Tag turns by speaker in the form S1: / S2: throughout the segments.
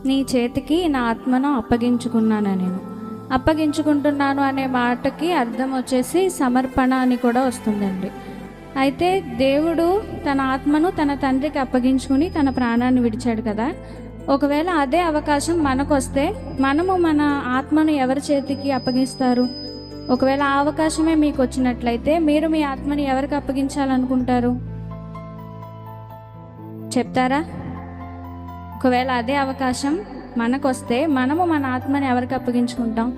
S1: నీ చేతికి నా ఆత్మను అప్పగించుకుంటున్నాను అనే మాటకి అర్థం వచ్చేసి సమర్పణ అని కూడా వస్తుందండి. అయితే దేవుడు తన ఆత్మను తన తండ్రికి అప్పగించుకుని తన ప్రాణాన్ని విడిచాడు కదా. ఒకవేళ అదే అవకాశం మనకు వస్తే మనము మన ఆత్మను ఎవరి చేతికి అప్పగిస్తారు? ఒకవేళ ఆ అవకాశమే మీకు వచ్చినట్లయితే మీరు మీ ఆత్మని ఎవరికి అప్పగించాలనుకుంటారు? చెప్తారా? ఒకవేళ అదే అవకాశం మనకు వస్తే మనము మన ఆత్మని ఎవరికి అప్పగించుకుంటాం?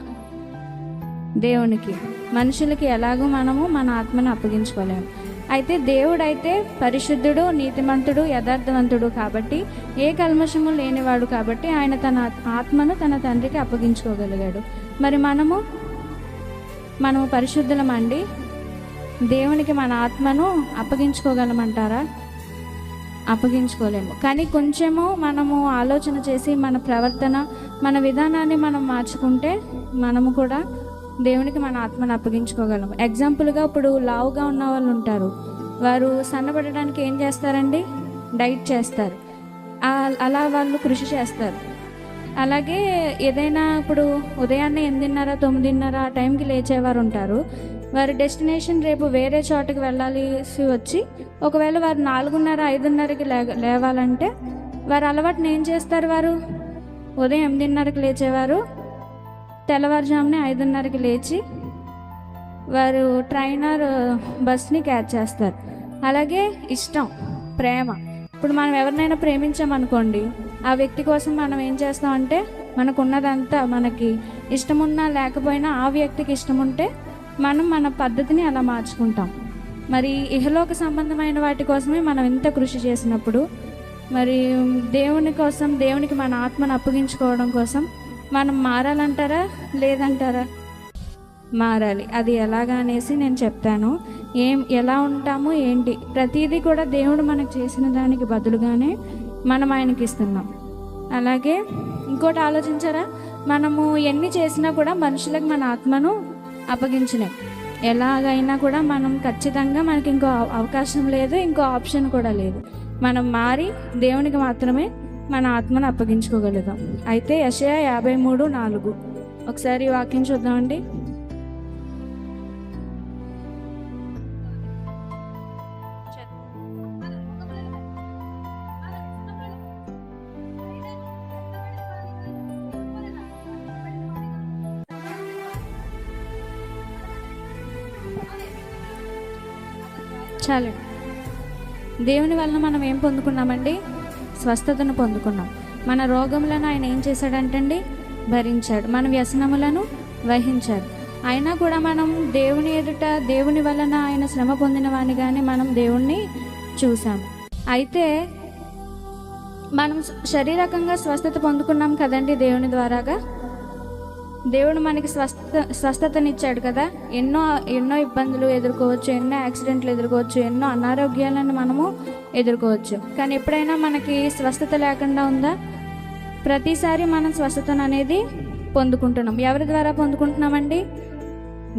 S1: దేవునికి. మనుషులకి ఎలాగో మనము మన ఆత్మను అప్పగించుకోలేము. అయితే దేవుడైతే పరిశుద్ధుడు, నీతిమంతుడు, యథార్థవంతుడు కాబట్టి, ఏ కల్మషము లేనివాడు కాబట్టి ఆయన తన ఆత్మను తన తండ్రికి అప్పగించుకోగలిగాడు. మరి మనము పరిశుద్ధులమండి. దేవునికి మన ఆత్మను అప్పగించుకోగలమంటారా? అప్పగించుకోలేము. కానీ కొంచెము మనము ఆలోచన చేసి మన ప్రవర్తన, మన విధానాన్ని మనం మార్చుకుంటే మనము కూడా దేవునికి మన ఆత్మను అప్పగించుకోగలము. ఎగ్జాంపుల్గా ఇప్పుడు లావుగా ఉన్న వాళ్ళు ఉంటారు. వారు సన్నబడడానికి ఏం చేస్తారండి? డైట్ చేస్తారు. అలా వాళ్ళు కృషి చేస్తారు. అలాగే ఏదైనా ఇప్పుడు ఉదయాన్నే 8:30, 9:30 ఆ టైంకి లేచేవారు ఉంటారు. వారి డెస్టినేషన్ రేపు వేరే చోటుకి వెళ్ళాల్సి వచ్చి ఒకవేళ వారు 4:30, 5:30కి లేవాలంటే వారు అలవాటుని ఏం చేస్తారు? వారు ఉదయం 8:30కి లేచేవారు తెల్లవారుజామునే 5:30కి లేచి వారు ట్రైనర్ బస్ని క్యాచ్ చేస్తారు. అలాగే ఇష్టం, ప్రేమ. ఇప్పుడు మనం ఎవరినైనా ప్రేమించామనుకోండి, ఆ వ్యక్తి కోసం మనం ఏం చేస్తామంటే మనకున్నదంతా, మనకి ఇష్టమున్నా లేకపోయినా ఆ వ్యక్తికి ఇష్టం ఉంటే మనం మన పద్ధతిని అలా మార్చుకుంటాం. మరి ఇహలోక సంబంధమైన వాటి కోసమే మనం ఎంత కృషి చేసినప్పుడు మరి దేవుని కోసం, దేవునికి మన ఆత్మను అప్పగించుకోవడం కోసం మనం మారాలంటారా లేదంటారా? మారాలి. అది ఎలాగా అనేసి నేను చెప్తాను. ఎలా ఉంటాము ఏంటి, ప్రతిదీ కూడా దేవుడు మనకు చేసిన దానికి బదులుగానే మనం ఆయనకి ఇస్తున్నాం. అలాగే ఇంకోటి ఆలోచించారా? మనము ఎన్ని చేసినా కూడా మనుషులకు మన ఆత్మను అప్పగించలేం. ఎలాగైనా కూడా మనం ఖచ్చితంగా మనకి ఇంకో అవకాశం లేదు, ఇంకో ఆప్షన్ కూడా లేదు. మనం మారి దేవునికి మాత్రమే మన ఆత్మను అప్పగించుకోగలుగుతాం. అయితే యెషయా 53:4 ఒకసారి వాక్యం చూద్దామండి. చాలు. దేవుని వలన మనం ఏం పొందుకున్నామండి? స్వస్థతను పొందుకున్నాం. మన రోగములను ఆయన ఏం చేశాడంటండి? భరించాడు. మన వ్యసనములను వహించాడు. అయినా కూడా మనం దేవుని ఎదుట, దేవుని వలన ఆయన శ్రమ పొందిన వానిగానే మనం దేవుణ్ణి చూసాము. అయితే మనం శారీరకంగా స్వస్థత పొందుకున్నాం కదండి దేవుని ద్వారాగా. దేవుడు మనకి స్వస్థతనిచ్చాడు కదా. ఎన్నో ఇబ్బందులు ఎదుర్కోవచ్చు, ఎన్నో యాక్సిడెంట్లు ఎదుర్కోవచ్చు, ఎన్నో అనారోగ్యాలను మనము ఎదుర్కోవచ్చు. కానీ ఎప్పుడైనా మనకి స్వస్థత లేకుండా ఉందా? ప్రతిసారి మనం స్వస్థతను అనేది పొందుకుంటున్నాం. ఎవరి ద్వారా పొందుకుంటున్నామండి?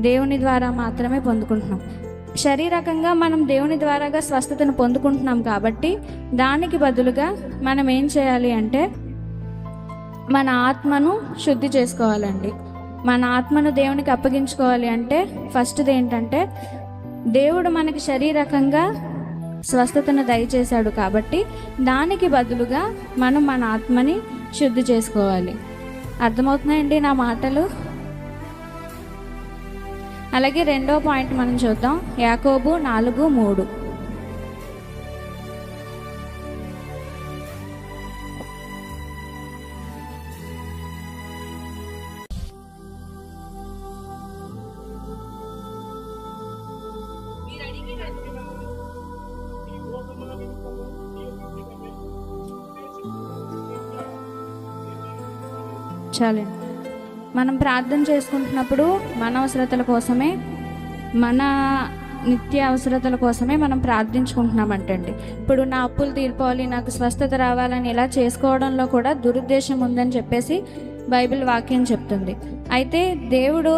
S1: దేవుని ద్వారా మాత్రమే పొందుకుంటున్నాం. శారీరకంగా మనం దేవుని ద్వారాగా స్వస్థతను పొందుకుంటున్నాం కాబట్టి దానికి బదులుగా మనం ఏం చేయాలి అంటే మన ఆత్మను శుద్ధి చేసుకోవాలండి. మన ఆత్మను దేవునికి అప్పగించుకోవాలి అంటే ఫస్ట్ది ఏంటంటే, దేవుడు మనకి శారీరకంగా స్వస్థతను దయచేశాడు కాబట్టి దానికి బదులుగా మనం మన ఆత్మని శుద్ధి చేసుకోవాలి. అర్థమవుతున్నాయండి నా మాటలు? అలాగే రెండో పాయింట్ మనం చూద్దాం. యాకోబు 4:3 చాలండి. మనం ప్రార్థన చేసుకుంటున్నప్పుడు మన అవసరతల కోసమే, మన నిత్య అవసరతల కోసమే మనం ప్రార్థించుకుంటున్నామంటండి. ఇప్పుడు నా అప్పులు తీరిపోవాలి, నాకు స్వస్థత రావాలని ఇలా చేసుకోవడంలో కూడా దురుద్దేశం ఉందని చెప్పేసి బైబిల్ వాక్యం చెప్తుంది. అయితే దేవుడు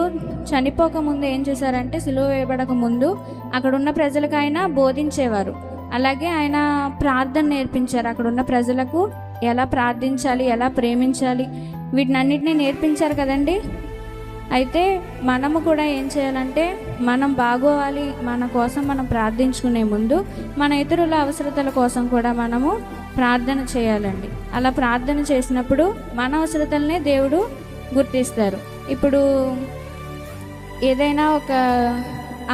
S1: చనిపోకముందు ఏం చేశారంటే, సిలువ వేయబడక ముందు అక్కడున్న ప్రజలకు ఆయన బోధించేవారు. అలాగే ఆయన ప్రార్థన నేర్పించారు. అక్కడున్న ప్రజలకు ఎలా ప్రార్థించాలి, ఎలా ప్రేమించాలి, వీటినన్నిటినీ నేర్పించారు కదండి. అయితే మనము కూడా ఏం చేయాలంటే, మనం బాగోవాలి, మన కోసం మనం ప్రార్థించుకునే ముందు మన ఇతరుల అవసరతల కోసం కూడా మనము ప్రార్థన చేయాలండి. అలా ప్రార్థన చేసినప్పుడు మన అవసరతలనే దేవుడు గుర్తిస్తారు. ఇప్పుడు ఏదైనా ఒక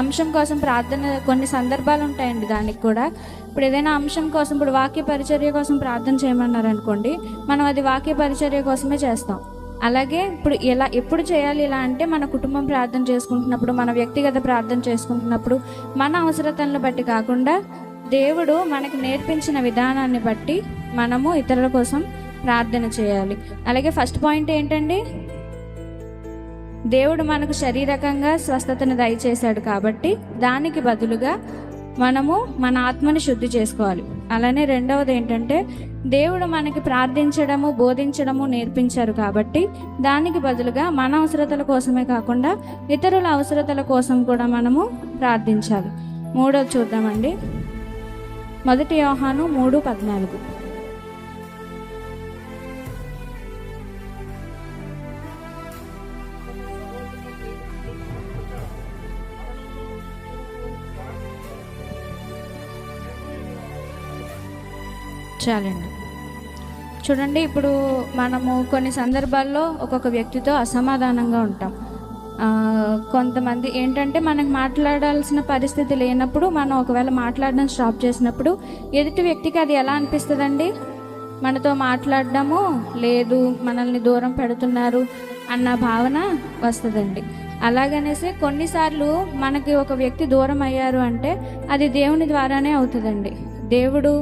S1: అంశం కోసం ప్రార్థన, కొన్ని సందర్భాలు ఉంటాయండి దానికి కూడా. ఇప్పుడు ఏదైనా అంశం కోసం, ఇప్పుడు వాక్య పరిచర్య కోసం ప్రార్థన చేయమన్నారు అనుకోండి, మనం అది వాక్య పరిచర్య కోసమే చేస్తాం. అలాగే ఇప్పుడు ఎప్పుడు చేయాలి ఇలా అంటే, మన కుటుంబం ప్రార్థన చేసుకుంటున్నప్పుడు, మన వ్యక్తిగత ప్రార్థన చేసుకుంటున్నప్పుడు, మన అవసరతలను బట్టి కాకుండా దేవుడు మనకి నేర్పించిన విధానాన్ని బట్టి మనము ఇతరుల కోసం ప్రార్థన చేయాలి. అలాగే ఫస్ట్ పాయింట్ ఏంటండి, దేవుడు మనకు శారీరకంగా స్వస్థతను దయచేశాడు కాబట్టి దానికి బదులుగా మనము మన ఆత్మని శుద్ధి చేసుకోవాలి. అలానే రెండవది ఏంటంటే, దేవుడు మనకి ప్రార్థించడము, బోధించడము నేర్పించారు కాబట్టి దానికి బదులుగా మన అవసరతల కోసమే కాకుండా ఇతరుల అవసరతల కోసం కూడా మనము ప్రార్థించాలి. మూడోది చూద్దామండి. 1 యోహాను 3:14. చాలండి. చూడండి, ఇప్పుడు మనము కొన్ని సందర్భాల్లో ఒక్కొక్క వ్యక్తితో అసమాధానంగా ఉంటాం. కొంతమంది ఏంటంటే, మనకు మాట్లాడాల్సిన పరిస్థితి లేనప్పుడు మనం ఒకవేళ మాట్లాడడం స్టాప్ చేసినప్పుడు ఎదుటి వ్యక్తికి అది ఎలా అనిపిస్తుందండి? మనతో మాట్లాడడము లేదు, మనల్ని దూరం పెడుతున్నారు అన్న భావన వస్తుందండి. అలాగనేసి కొన్నిసార్లు మనకి ఒక వ్యక్తి దూరం అయ్యారు అంటే అది దేవుని ద్వారానే అవుతుందండి. దేవుడు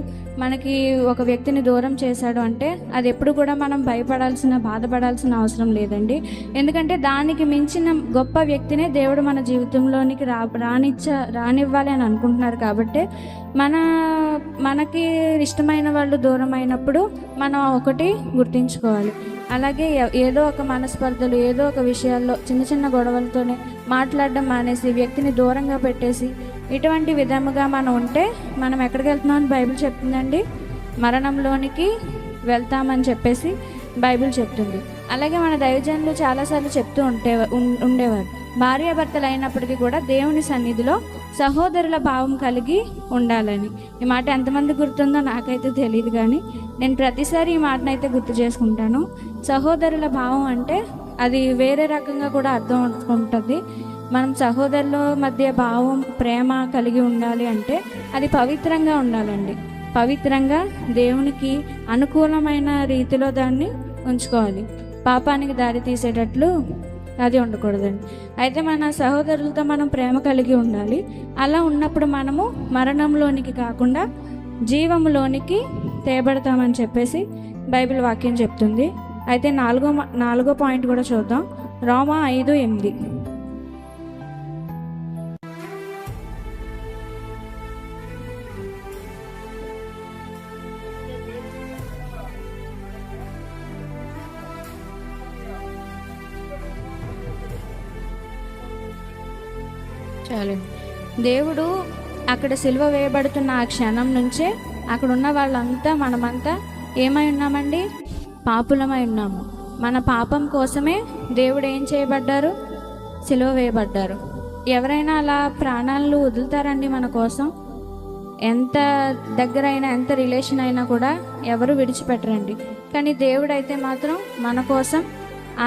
S1: మనకి ఒక వ్యక్తిని దూరం చేశాడు అంటే అది ఎప్పుడు కూడా మనం బాధపడాల్సిన అవసరం లేదండి. ఎందుకంటే దానికి మించిన గొప్ప వ్యక్తినే దేవుడు మన జీవితంలోనికి రానివ్వాలి అని అనుకుంటున్నారు. కాబట్టి మనకి ఇష్టమైన వాళ్ళు దూరం అయినప్పుడు మనం ఒకటి గుర్తించుకోవాలి. అలాగే ఏదో ఒక మనస్పర్ధలు, ఏదో ఒక విషయాల్లో చిన్న చిన్న గొడవలతోనే మాట్లాడడం మానేసి వ్యక్తిని దూరంగా పెట్టేసి ఇటువంటి విధముగా మనం ఉంటే మనం ఎక్కడికి వెళ్తున్నామని బైబిల్ చెప్తుందండి? మరణంలోనికి వెళ్తామని చెప్పేసి బైబిల్ చెప్తుంది. అలాగే మన దైవజనులు చాలాసార్లు చెప్తూ ఉండేవారు, భార్యాభర్తలు అయినప్పటికీ కూడా దేవుని సన్నిధిలో సహోదరుల భావం కలిగి ఉండాలని. ఈ మాట ఎంతమంది గుర్తుందో నాకైతే తెలియదు, కానీ నేను ప్రతిసారి ఈ మాటనైతే గుర్తు చేసుకుంటాను. సహోదరుల భావం అంటే అది వేరే రకంగా కూడా అర్థం ఉంటుంది. మనం సహోదరుల మధ్య భావం, ప్రేమ కలిగి ఉండాలి అంటే అది పవిత్రంగా ఉండాలండి. పవిత్రంగా దేవునికి అనుకూలమైన రీతిలో దాన్ని ఉంచుకోవాలి. పాపానికి దారి తీసేటట్లు అది ఉండకూడదండి. అయితే మన సహోదరులతో మనం ప్రేమ కలిగి ఉండాలి. అలా ఉన్నప్పుడు మనము మరణంలోనికి కాకుండా జీవములోనికి తేబడతామని చెప్పేసి బైబిల్ వాక్యం చెప్తుంది. అయితే నాలుగో పాయింట్ కూడా చూద్దాం. రోమా 5:8. చాలు. దేవుడు అక్కడ సిలువ వేయబడుతున్న ఆ క్షణం నుంచే అక్కడ ఉన్న వాళ్ళంతా, మనమంతా ఏమై ఉన్నామండి? పాపులమై ఉన్నాము. మన పాపం కోసమే దేవుడు ఏం చేయబడ్డారు? సిలువ వేయబడ్డారు. ఎవరైనా అలా ప్రాణాలు వదులుతారండి మన కోసం? ఎంత దగ్గరైనా, ఎంత రిలేషన్ అయినా కూడా ఎవరు విడిచిపెట్టరండి. కానీ దేవుడైతే మాత్రం మన కోసం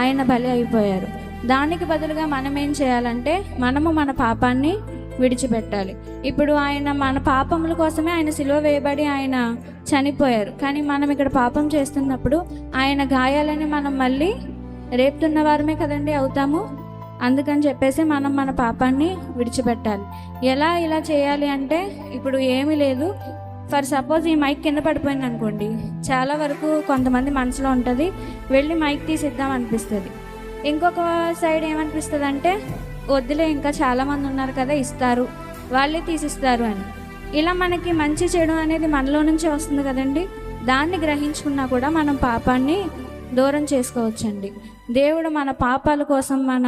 S1: ఆయన బలి అయిపోయారు. దానికి బదులుగా మనం ఏం చేయాలంటే, మనము మన పాపాన్ని విడిచిపెట్టాలి. ఇప్పుడు ఆయన మన పాపముల కోసమే ఆయన సిలువ వేయబడి ఆయన చనిపోయారు. కానీ మనం ఇక్కడ పాపం చేస్తున్నప్పుడు ఆయన గాయాలని మనం మళ్ళీ రేపుతున్న వారమే కదండి అవుతాము. అందుకని చెప్పేసి మనం మన పాపాన్ని విడిచిపెట్టాలి. ఇలా చేయాలి అంటే, ఇప్పుడు ఏమీ లేదు. ఫర్ సపోజ్ ఈ మైక్ కింద పడిపోయింది అనుకోండి, చాలా వరకు కొంతమంది మనసులో ఉంటుంది, వెళ్ళి మైక్ తీసిద్దాం అనిపిస్తుంది. ఇంకొక సైడ్ ఏమనిపిస్తుంది అంటే, వద్దులే, ఇంకా చాలామంది ఉన్నారు కదా, ఇస్తారు, వాళ్ళే తీసిస్తారు అని. ఇలా మనకి మంచి చెడు అనేది మనలో నుంచే వస్తుంది కదండి. దాన్ని గ్రహించుకున్నా కూడా మనం పాపాన్ని దూరం చేసుకోవచ్చండి. దేవుడు మన పాపాల కోసం, మన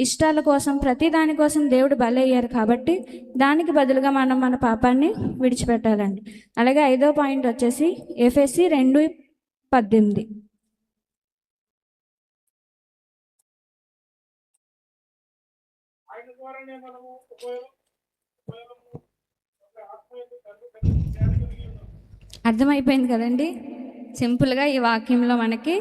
S1: ఇష్టాల కోసం, ప్రతి దానికోసం దేవుడు బలయ్యారు కాబట్టి దానికి బదులుగా మనం మన పాపాన్ని విడిచిపెట్టాలండి. అలాగే 5వ పాయింట్ వచ్చేసి ఎఫెసీ 2:18. అర్థమైపోయింది కదండి. సింపుల్గా ఈ వాక్యంలో మనకి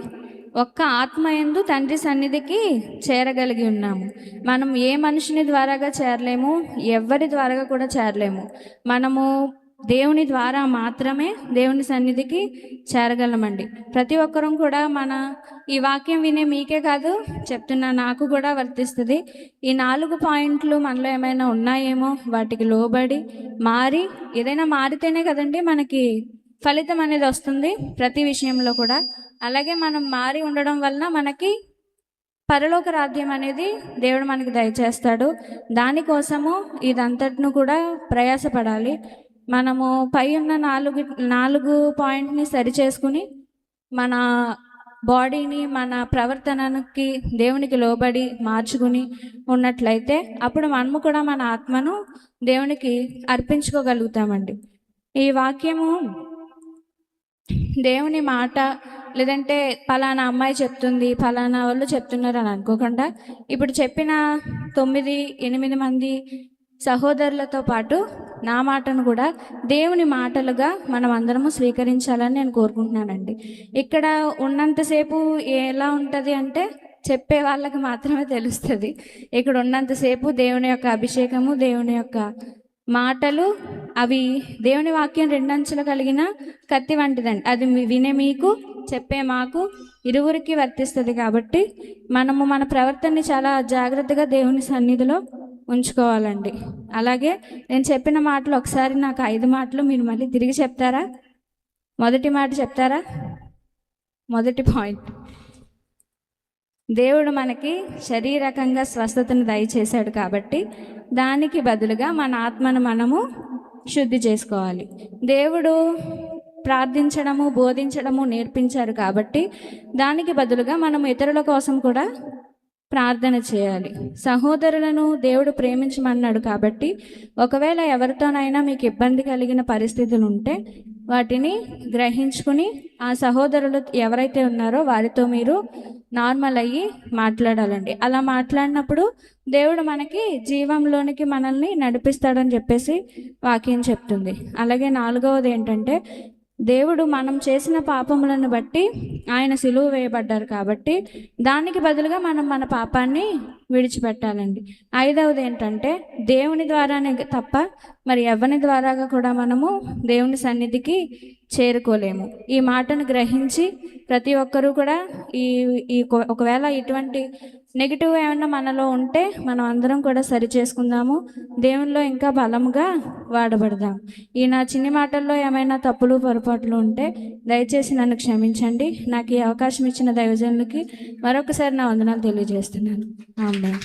S1: ఒక్క ఆత్మయందు తండ్రి సన్నిధికి చేరగలిగి ఉన్నాము. మనం ఏ మనిషిని ద్వారాగా చేరలేము, ఎవరి ద్వారాగా కూడా చేరలేము. మనము దేవుని ద్వారా మాత్రమే దేవుని సన్నిధికి చేరగలమండి. ప్రతి ఒక్కరూ కూడా ఈ వాక్యం వినే మీకే కాదు చెప్తున్నా, నాకు కూడా వర్తిస్తుంది. ఈ 4 పాయింట్లు మనలో ఏమైనా ఉన్నాయేమో వాటికి లోబడి మారి, ఏదైనా మారితేనే కదండి మనకి ఫలితం అనేది వస్తుంది ప్రతి విషయంలో కూడా. అలాగే మనం మారి ఉండడం వలన మనకి పరలోక రాజ్యం అనేది దేవుడు మనకి దయచేస్తాడు. దానికోసము ఇదంతటిను కూడా ప్రయాసపడాలి. మనము పై ఉన్న 4 పాయింట్ని సరి చేసుకుని మన బాడీని, మన ప్రవర్తనకి దేవునికి లోబడి మార్చుకుని ఉన్నట్లయితే అప్పుడు మనము కూడా మన ఆత్మను దేవునికి అర్పించుకోగలుగుతామండి. ఈ వాక్యము దేవుని మాట, లేదంటే ఫలానా అమ్మాయి చెప్తుంది, ఫలానా వాళ్ళు చెప్తున్నారు అని అనుకోకుండా, ఇప్పుడు చెప్పిన 9-8 మంది సహోదరులతో పాటు నా మాటను కూడా దేవుని మాటలుగా మనం అందరము స్వీకరించాలని నేను కోరుకుంటున్నానండి. ఇక్కడ ఉన్నంతసేపు ఎలా ఉంటుంది అంటే చెప్పే వాళ్ళకి మాత్రమే తెలుస్తుంది. ఇక్కడ ఉన్నంతసేపు దేవుని యొక్క అభిషేకము, దేవుని యొక్క మాటలు, అవి దేవుని వాక్యం 2 అంచులు కలిగిన కత్తి వంటిదండి. అది వినే మీకు, చెప్పే మాకు, ఇరువురికి వర్తిస్తుంది. కాబట్టి మనము మన ప్రవర్తనని చాలా జాగ్రత్తగా దేవుని సన్నిధిలో ఉంచుకోవాలండి. అలాగే నేను చెప్పిన మాటలు ఒకసారి నాకు 5 మాటలు మీరు మళ్ళీ తిరిగి చెప్తారా? మొదటి మాట చెప్తారా? మొదటి పాయింట్, దేవుడు మనకి శారీరకంగా స్వస్థతను దయచేశాడు కాబట్టి దానికి బదులుగా మన ఆత్మను మనము శుద్ధి చేసుకోవాలి. దేవుడు ప్రార్థించడము, బోధించడము నేర్పించారు కాబట్టి దానికి బదులుగా మనం ఇతరుల కోసం కూడా ప్రార్థన చేయాలి. సహోదరులను దేవుడు ప్రేమించమన్నాడు కాబట్టి ఒకవేళ ఎవరితోనైనా మీకు ఇబ్బంది కలిగిన పరిస్థితులు ఉంటే వాటిని గ్రహించుకుని ఆ సహోదరులు ఎవరైతే ఉన్నారో వారితో మీరు నార్మల్ అయ్యి మాట్లాడాలండి. అలా మాట్లాడినప్పుడు దేవుడు మనకి జీవంలోనికి మనల్ని నడిపిస్తాడని చెప్పేసి వాక్యం చెప్తుంది. అలాగే 4వది ఏంటంటే, దేవుడు మనం చేసిన పాపములను బట్టి ఆయన సిలువ వేయబడ్డారు కాబట్టి దానికి బదులుగా మనం మన పాపాన్ని విడిచిపెట్టాలండి. 5వది ఏంటంటే, దేవుని ద్వారానే తప్ప మరి ఎవరి ద్వారాగా కూడా మనము దేవుని సన్నిధికి చేరుకోలేము. ఈ మాటను గ్రహించి ప్రతి ఒక్కరూ కూడా ఈ ఒకవేళ ఇటువంటి నెగిటివ్ ఏమైనా మనలో ఉంటే మనం అందరం కూడా సరి చేసుకుందాము, దేవునిలో ఇంకా బలంగా వాడబడదాం. ఈ నా చిన్ని మాటల్లో ఏమైనా తప్పులు పొరపాట్లు ఉంటే దయచేసి నన్ను క్షమించండి. నాకు ఈ అవకాశం ఇచ్చిన దైవజనులకి మరొకసారి నా వందనాలు తెలియజేస్తున్నాను. ఆమేన్.